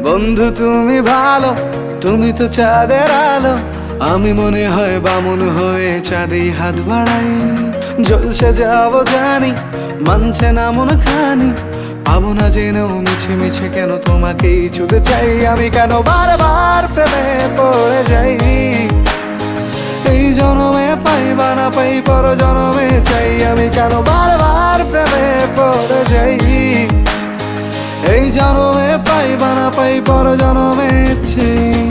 বন্ধু তুমি ভালো, তুমি তো চাঁদের আলো, আমি মনে হয় বামুন হয়ে চাঁদে হাত বাড়াই। জলসে যাব জানি, মানছে না মন খানি, পাবো না জেনেও মিছে মিছে কেন তোমাকেই ছুতে চাই। আমি কেন বারবার প্রেমে পড়ে যাই, এই জনমে পাই বা না পাই পর জনমে চাই। আমি কেন বারবার প্রেমে পড়ে যাই, এই জনমে পাই বা না পাই পর জনমে চাই।